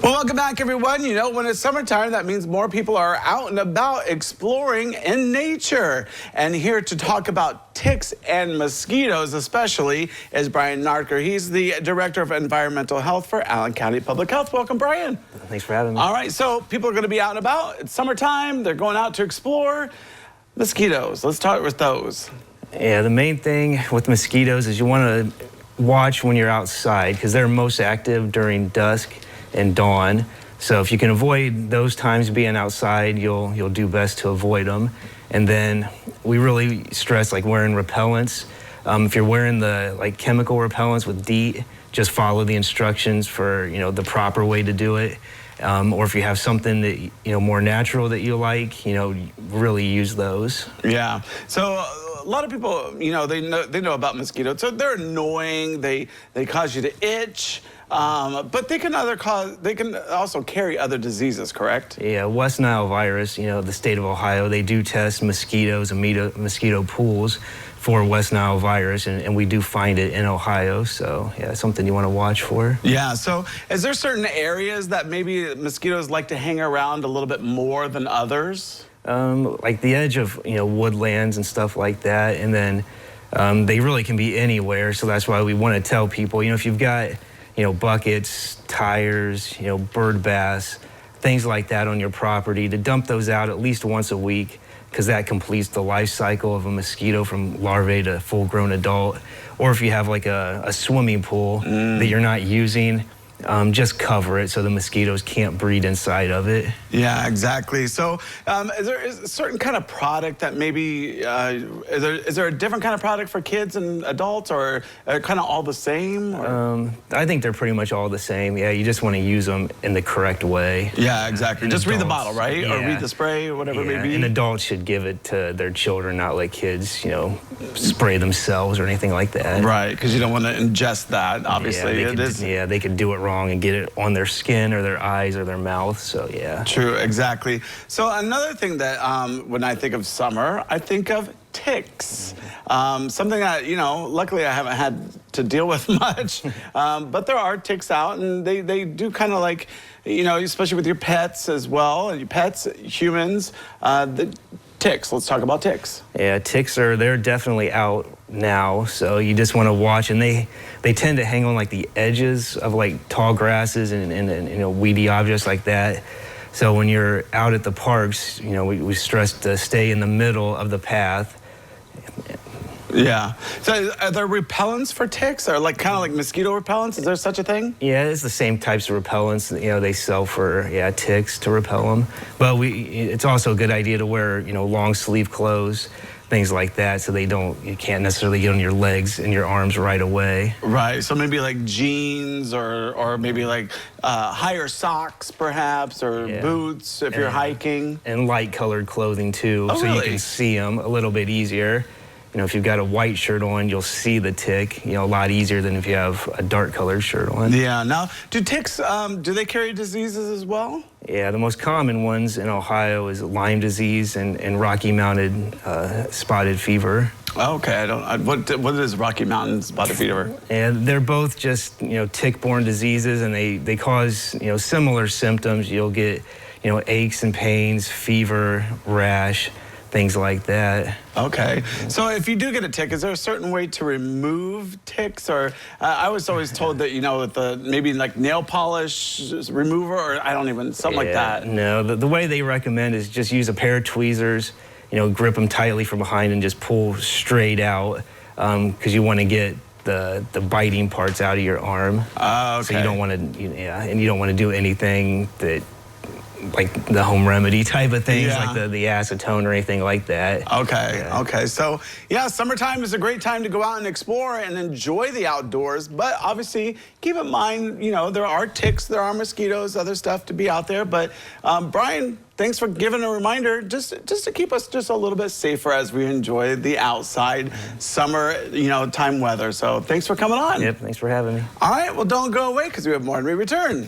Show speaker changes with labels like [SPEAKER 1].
[SPEAKER 1] Well, welcome back, everyone. You know, when it's summertime, that means more people are out and about exploring in nature. And here to talk about ticks and mosquitoes especially is Brian Nartker. He's the Director of Environmental Health for Allen County Public Health. Welcome, Brian.
[SPEAKER 2] Thanks for having me.
[SPEAKER 1] All right, so people are going to be out and about. It's summertime. They're going out to explore. Mosquitoes, let's start with those.
[SPEAKER 2] Yeah, the main thing with mosquitoes is you want to watch when you're outside because they're most active during dusk and dawn. So if you can avoid those times being outside, you'll do best to avoid them. And then we really stress like wearing repellents. If you're wearing the chemical repellents with DEET, just follow the instructions for the proper way to do it. Or if you have something that more natural that you like, really use those.
[SPEAKER 1] Yeah. So a lot of people, they know about mosquitoes. So they're annoying. They cause you to itch. But they can also carry other diseases, correct?
[SPEAKER 2] Yeah, West Nile virus, the state of Ohio, they do test mosquitoes and mosquito pools for West Nile virus, and we do find it in Ohio. So yeah, it's something you want to watch for.
[SPEAKER 1] Yeah, so is there certain areas that maybe mosquitoes like to hang around a little bit more than others?
[SPEAKER 2] Like the edge of, woodlands and stuff like that. And then they really can be anywhere. So that's why we want to tell people, if you've got buckets, tires, bird baths, things like that on your property, to dump those out at least once a week, because that completes the life cycle of a mosquito from larvae to full-grown adult. Or if you have like a swimming pool that you're not using, just cover it so the mosquitoes can't breed inside of it.
[SPEAKER 1] Yeah, exactly. So is there a certain kind of product that maybe, is there a different kind of product for kids and adults, or kind of all the same?
[SPEAKER 2] I think they're pretty much all the same. Yeah, you just want to use them in the correct way.
[SPEAKER 1] Yeah, exactly.
[SPEAKER 2] And
[SPEAKER 1] just
[SPEAKER 2] adults,
[SPEAKER 1] read the bottle, right?
[SPEAKER 2] Yeah.
[SPEAKER 1] Or read the spray or whatever it may be.
[SPEAKER 2] And adults should give it to their children, not let kids, spray themselves or anything like that.
[SPEAKER 1] Right, because you don't want to ingest that, obviously.
[SPEAKER 2] Yeah, they could do it wrong and get it on their skin or their eyes or their mouth, so yeah.
[SPEAKER 1] True, exactly. So another thing that when I think of summer, I think of ticks. Something that, luckily I haven't had to deal with much, but there are ticks out, and they do kind of like, especially with your pets as well, and your pets, humans, the ticks. Let's talk about ticks.
[SPEAKER 2] Yeah, ticks they're definitely out now, so you just want to watch, and they tend to hang on like the edges of like tall grasses and weedy objects like that. So when you're out at the parks, we stress to stay in the middle of the path.
[SPEAKER 1] Yeah. So are there repellents for ticks, or kind of like mosquito repellents? Is there such a thing?
[SPEAKER 2] Yeah, it's the same types of repellents they sell for ticks to repel them. But it's also a good idea to wear long sleeve clothes, things like that, so you can't necessarily get on your legs and your arms right away.
[SPEAKER 1] Right. So maybe like jeans, or maybe like higher socks perhaps, or boots if you're hiking.
[SPEAKER 2] And light colored clothing too, so
[SPEAKER 1] really?
[SPEAKER 2] You can see them a little bit easier. If you've got a white shirt on, you'll see the tick, a lot easier than if you have a dark colored shirt on.
[SPEAKER 1] Yeah. Now, do ticks, do they carry diseases as well?
[SPEAKER 2] Yeah, the most common ones in Ohio is Lyme disease and Rocky Mountain spotted fever.
[SPEAKER 1] Okay, what is Rocky Mountain spotted fever?
[SPEAKER 2] And they're both just, tick-borne diseases, and they cause, similar symptoms. You'll get, aches and pains, fever, rash, things like that.
[SPEAKER 1] Okay. So if you do get a tick, is there a certain way to remove ticks? Or I was always told that, with maybe like nail polish remover, or something like that.
[SPEAKER 2] No, the way they recommend is just use a pair of tweezers, grip them tightly from behind and just pull straight out, because you want to get the biting parts out of your arm.
[SPEAKER 1] Okay.
[SPEAKER 2] So you don't want to, and you don't want to do anything that, like the home remedy type of things, like the acetone or anything like that.
[SPEAKER 1] Okay, okay. So, yeah, summertime is a great time to go out and explore and enjoy the outdoors. But obviously, keep in mind, there are ticks, there are mosquitoes, other stuff to be out there. But, Brian, thanks for giving a reminder just to keep us just a little bit safer as we enjoy the outside summer, time weather. So thanks for coming on.
[SPEAKER 2] Yep, thanks for having me.
[SPEAKER 1] All right, well, don't go away because we have more when we return.